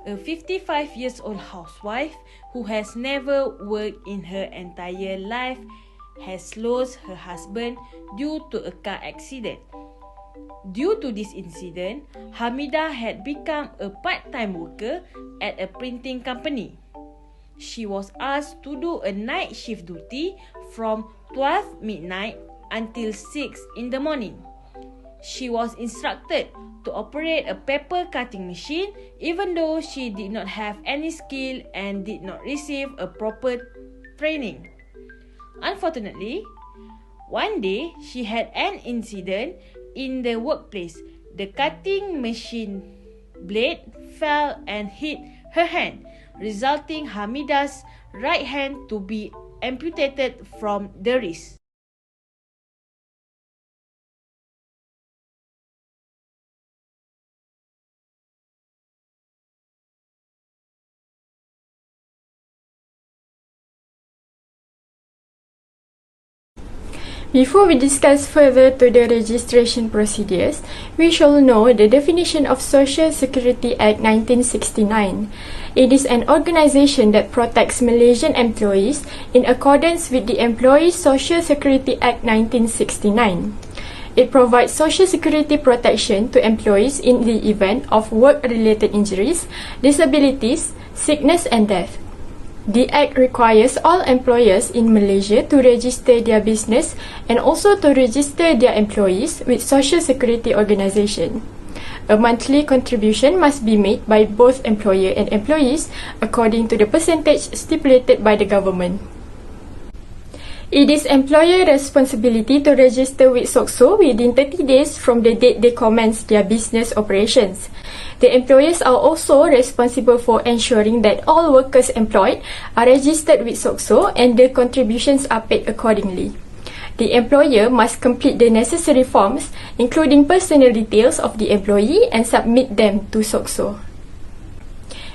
a 55 years old housewife who has never worked in her entire life has lost her husband due to a car accident. Due to this incident, Hamidah had become a part-time worker at a printing company. She was asked to do a night shift duty from 12 midnight until 6 in the morning. She was instructed to operate a paper cutting machine even though she did not have any skill and did not receive a proper training. Unfortunately, one day she had an incident in the workplace. The cutting machine blade fell and hit her hand, resulting Hamidah's right hand to be amputated from the wrist. Before we discuss further to the registration procedures, we shall know the definition of Social Security Act 1969. It is an organisation that protects Malaysian employees in accordance with the Employees Social Security Act 1969. It provides social security protection to employees in the event of work-related injuries, disabilities, sickness and death. The Act requires all employers in Malaysia to register their business and also to register their employees with Social Security Organisation. A monthly contribution must be made by both employer and employees according to the percentage stipulated by the government. It is employer responsibility to register with SOCSO within 30 days from the date they commence their business operations. The employers are also responsible for ensuring that all workers employed are registered with SOCSO and the contributions are paid accordingly. The employer must complete the necessary forms, including personal details of the employee, and submit them to SOCSO.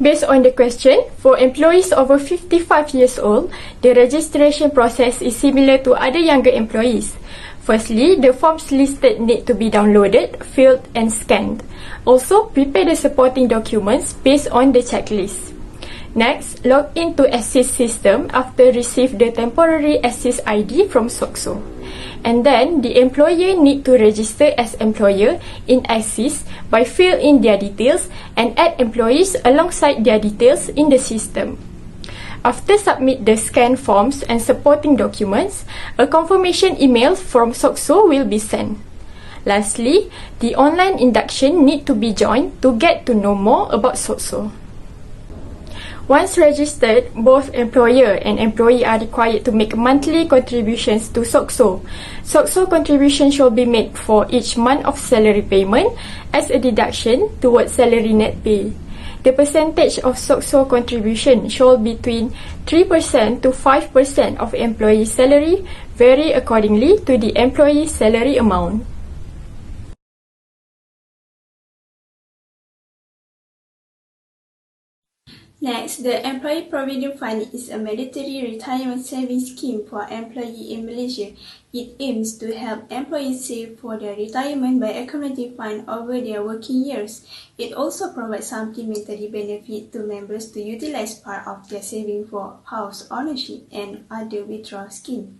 Based on the question, for employees over 55 years old, the registration process is similar to other younger employees. Firstly, the forms listed need to be downloaded, filled and scanned. Also, prepare the supporting documents based on the checklist. Next, log into Assist system after receive the temporary Assist ID from SOCSO. And then, the employer need to register as employer in Assist by fill in their details and add employees alongside their details in the system. After submit the scanned forms and supporting documents, a confirmation email from SOCSO will be sent. Lastly, the online induction need to be joined to get to know more about SOCSO. Once registered, both employer and employee are required to make monthly contributions to SOCSO. SOCSO contribution shall be made for each month of salary payment as a deduction towards salary net pay. The percentage of SOCSO contribution shall be between 3% to 5% of employee salary, vary accordingly to the employee salary amount. Next, the Employee Provident Fund is a mandatory retirement savings scheme for employees in Malaysia. It aims to help employees save for their retirement by accumulating funds over their working years. It also provides supplementary benefit to members to utilize part of their savings for house ownership and other withdrawal schemes.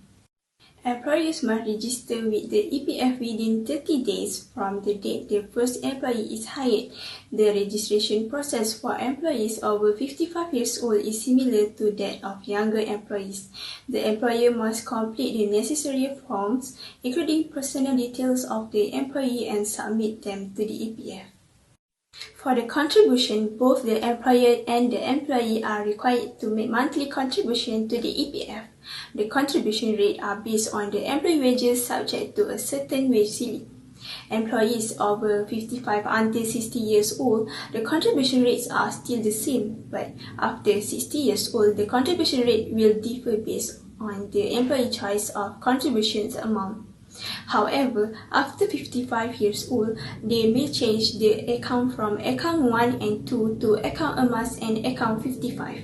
Employers must register with the EPF within 30 days from the date the first employee is hired. The registration process for employees over 55 years old is similar to that of younger employees. The employer must complete the necessary forms, including personal details of the employee, and submit them to the EPF. For the contribution, both the employer and the employee are required to make monthly contribution to the EPF. The contribution rates are based on the employee wages subject to a certain wage ceiling. Employees over 55 until 60 years old, the contribution rates are still the same, but after 60 years old, the contribution rate will differ based on the employee choice of contributions amount. However, after 55 years old, they may change the account from account 1 and 2 to account emas and account 55.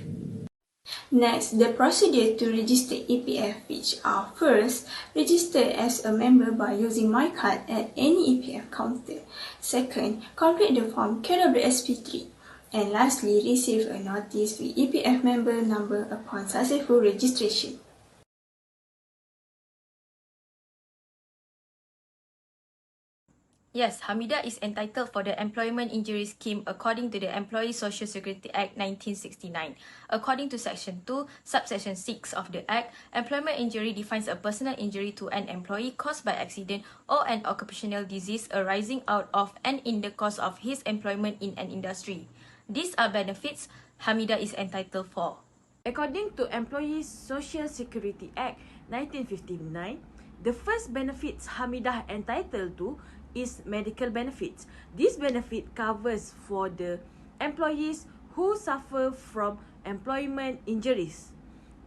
Next, the procedure to register EPF, which are: first, register as a member by using My Card at any EPF counter. Second, complete the form KWSP3. And lastly, receive a notice with EPF member number upon successful registration. Yes, Hamidah is entitled for the Employment Injury Scheme according to the Employee Social Security Act 1969. According to Section 2, Subsection 6 of the Act, employment injury defines a personal injury to an employee caused by accident or an occupational disease arising out of and in the course of his employment in an industry. These are benefits Hamidah is entitled for. According to Employee Social Security Act 1959, the first benefits Hamidah entitled to is medical benefits. This benefit covers for the employees who suffer from employment injuries.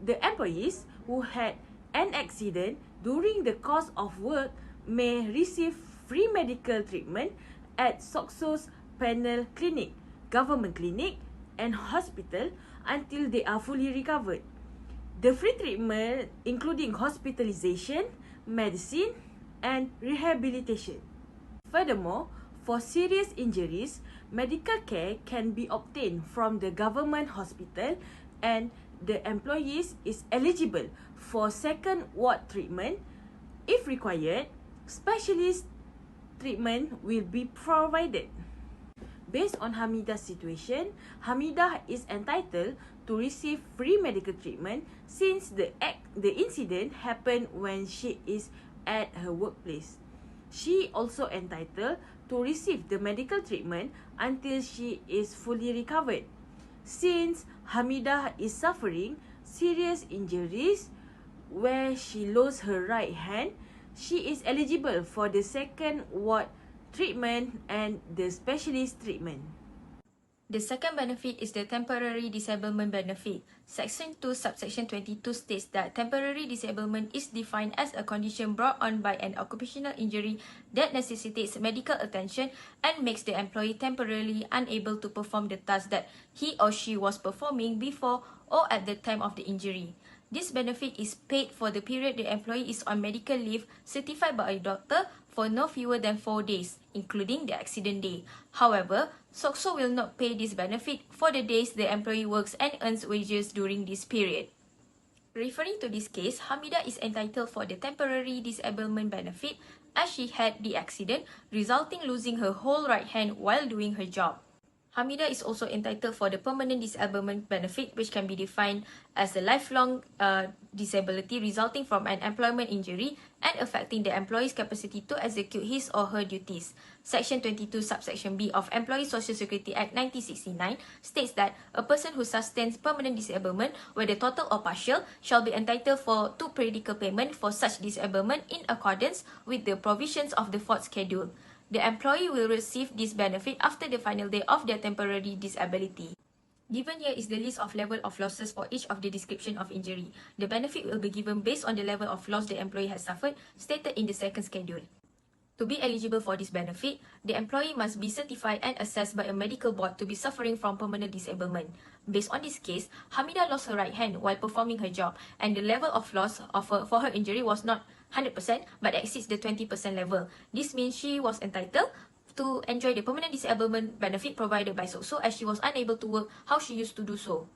The employees who had an accident during the course of work may receive free medical treatment at SOCSO's panel clinic, government clinic and hospital until they are fully recovered. The free treatment including hospitalization, medicine and rehabilitation. Furthermore, for serious injuries, medical care can be obtained from the government hospital and the employees is eligible for second ward treatment. If required, specialist treatment will be provided. Based on Hamidah's situation, Hamidah is entitled to receive free medical treatment since the incident happened when she is at her workplace. She also entitled to receive the medical treatment until she is fully recovered. Since Hamidah is suffering serious injuries where she lost her right hand, she is eligible for the second ward treatment and the specialist treatment. The second benefit is the temporary disablement benefit. Section 2, subsection 22 states that temporary disablement is defined as a condition brought on by an occupational injury that necessitates medical attention and makes the employee temporarily unable to perform the task that he or she was performing before or at the time of the injury. This benefit is paid for the period the employee is on medical leave certified by a doctor for no fewer than 4 days, including the accident day. However, SOCSO will not pay this benefit for the days the employee works and earns wages during this period. Referring to this case, Hamidah is entitled for the temporary disablement benefit as she had the accident, resulting losing her whole right hand while doing her job. Hamidah is also entitled for the permanent disablement benefit, which can be defined as the lifelong disability resulting from an employment injury and affecting the employee's capacity to execute his or her duties. Section 22, subsection B of Employee Social Security Act 1969 states that a person who sustains permanent disablement, whether total or partial, shall be entitled to periodical payment for such disablement in accordance with the provisions of the fourth schedule. The employee will receive this benefit after the final day of their temporary disability. Given here is the list of level of losses for each of the description of injury. The benefit will be given based on the level of loss the employee has suffered, stated in the second schedule. To be eligible for this benefit, the employee must be certified and assessed by a medical board to be suffering from permanent disablement. Based on this case, Hamidah lost her right hand while performing her job, and the level of loss for her injury was not 100% but exceeds the 20% level. This means she was entitled to enjoy the permanent disablement benefit provided by SOCSO as she was unable to work how she used to do so.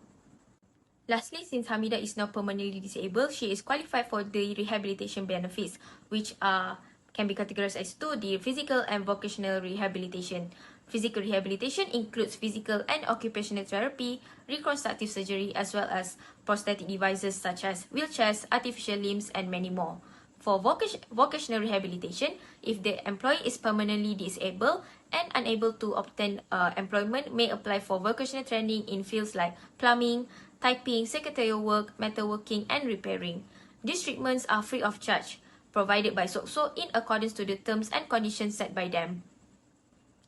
Lastly, since Hamidah is now permanently disabled, she is qualified for the rehabilitation benefits, which can be categorized as two: the physical and vocational rehabilitation. Physical rehabilitation includes physical and occupational therapy, reconstructive surgery, as well as prosthetic devices such as wheelchairs, artificial limbs, and many more. For vocational rehabilitation, if the employee is permanently disabled and unable to obtain employment, may apply for vocational training in fields like plumbing, typing, secretarial work, metalworking, and repairing. These treatments are free of charge, provided by SOCSO in accordance to the terms and conditions set by them.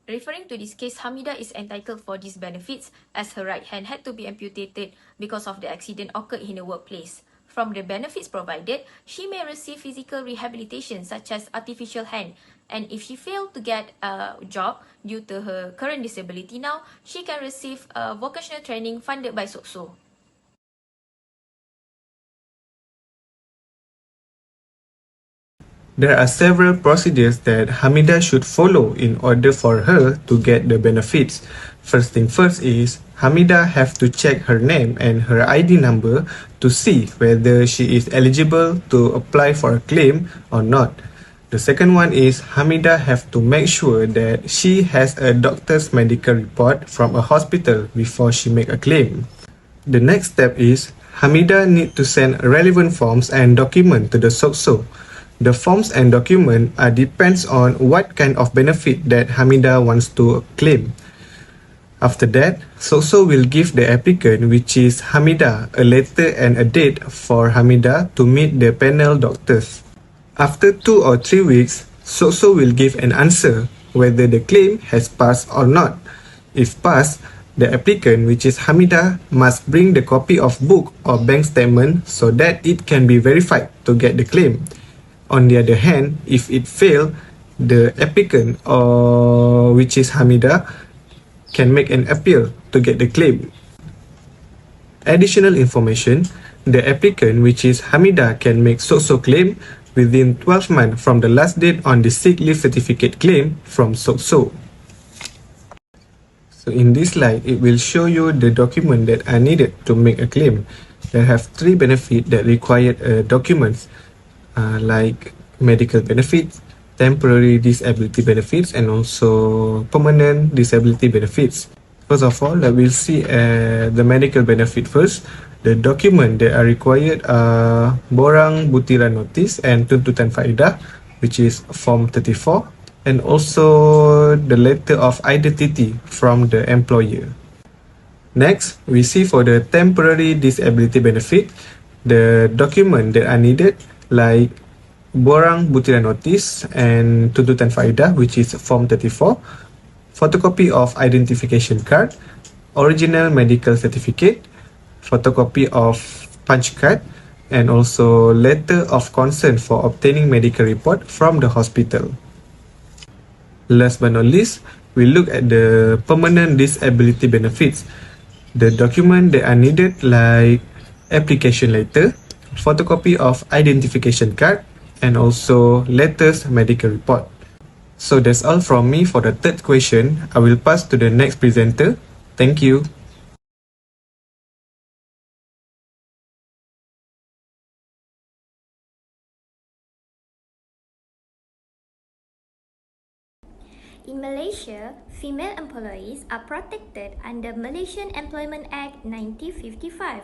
Referring to this case, Hamidah is entitled for these benefits as her right hand had to be amputated because of the accident occurred in the workplace. From the benefits provided, she may receive physical rehabilitation such as artificial hand, and if she failed to get a job due to her current disability now, she can receive vocational training funded by SOCSO. There are several procedures that Hamidah should follow in order for her to get the benefits. First thing first is Hamidah have to check her name and her ID number to see whether she is eligible to apply for a claim or not. The second one is Hamidah have to make sure that she has a doctor's medical report from a hospital before she make a claim. The next step is Hamidah need to send relevant forms and document to the SOCSO. The forms and document depends on what kind of benefit that Hamidah wants to claim. After that, SOCSO will give the applicant, which is Hamidah, a letter and a date for Hamidah to meet the panel doctors. After 2 or 3 weeks, SOCSO will give an answer whether the claim has passed or not. If passed, the applicant, which is Hamidah, must bring the copy of book or bank statement so that it can be verified to get the claim. On the other hand, if it fails, the applicant, or which is Hamidah, can make an appeal to get the claim. Additional information, the applicant, which is Hamidah, can make SOCSO claim within 12 months from the last date on the sick leave certificate claim from SOCSO. So in this slide, it will show you the document that are needed to make a claim. There have 3 benefits that require documents. Like medical benefits, temporary disability benefits, and also permanent disability benefits. First of all, we'll see the medical benefit first. The document that are required are borang butiran notice and tuntutan faedah, which is Form 34, and also the letter of identity from the employer. Next, we see for the temporary disability benefit, the document that are needed like borang butiran notice and tuntutan faedah, which is Form 34, photocopy of identification card, original medical certificate, photocopy of punch card, and also letter of consent for obtaining medical report from the hospital. Last but not least, we look at the permanent disability benefits. The document that are needed like application letter, photocopy of identification card, and also latest medical report. So that's all from me for the third question. I will pass to the next presenter. Thank you. In Malaysia, female employees are protected under Malaysian Employment Act 1955.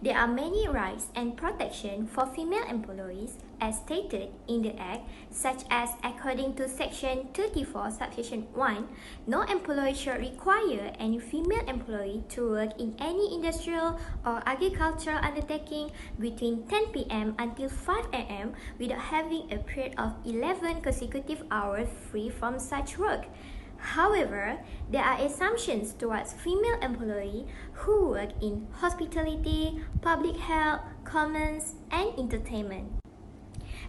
There are many rights and protection for female employees as stated in the Act, such as according to Section 34, Subsection 1, no employer shall require any female employee to work in any industrial or agricultural undertaking between 10 p.m. until 5 a.m. without having a period of 11 consecutive hours free from such work. However, there are assumptions towards female employees who work in hospitality, public health, commons, and entertainment.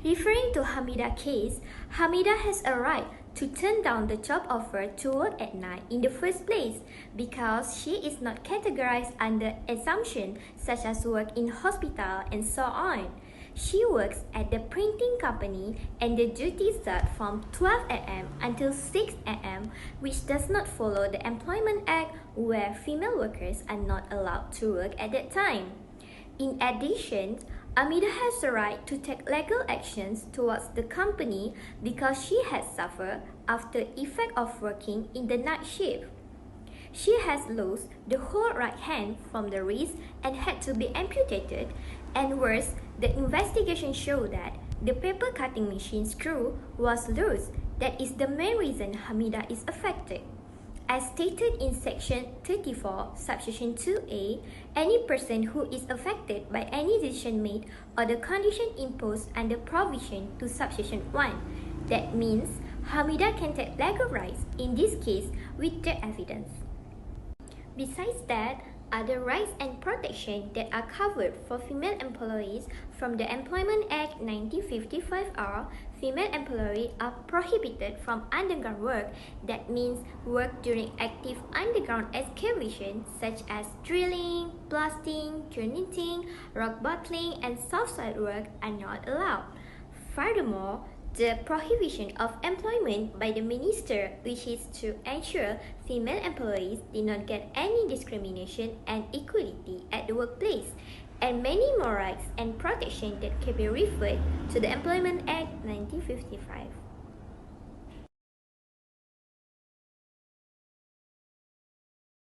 Referring to Hamidah's case, Hamidah has a right to turn down the job offer to work at night in the first place because she is not categorized under assumptions such as work in hospital and so on. She works at the printing company and the duties start from 12 a.m. until 6 a.m., which does not follow the Employment Act where female workers are not allowed to work at that time. In addition, Hamidah has the right to take legal actions towards the company because she has suffered after effect of working in the night shift. She has lost the whole right hand from the wrist and had to be amputated, and worse, the investigation showed that the paper cutting machine screw was loose. That is the main reason Hamidah is affected. As stated in Section 34, Subsection 2A, any person who is affected by any decision made or the condition imposed under provision to Subsection 1. That means Hamidah can take legal rights in this case with the evidence. Besides that, other rights and protection that are covered for female employees from the Employment Act 1955 are female employees are prohibited from underground work. That means work during active underground excavation such as drilling, blasting, graniting, rock bottling, and soft soil work are not allowed. Furthermore, The prohibition of employment by the minister, which is to ensure female employees did not get any discrimination and equality at the workplace, and many more rights and protection that can be referred to the Employment Act 1955.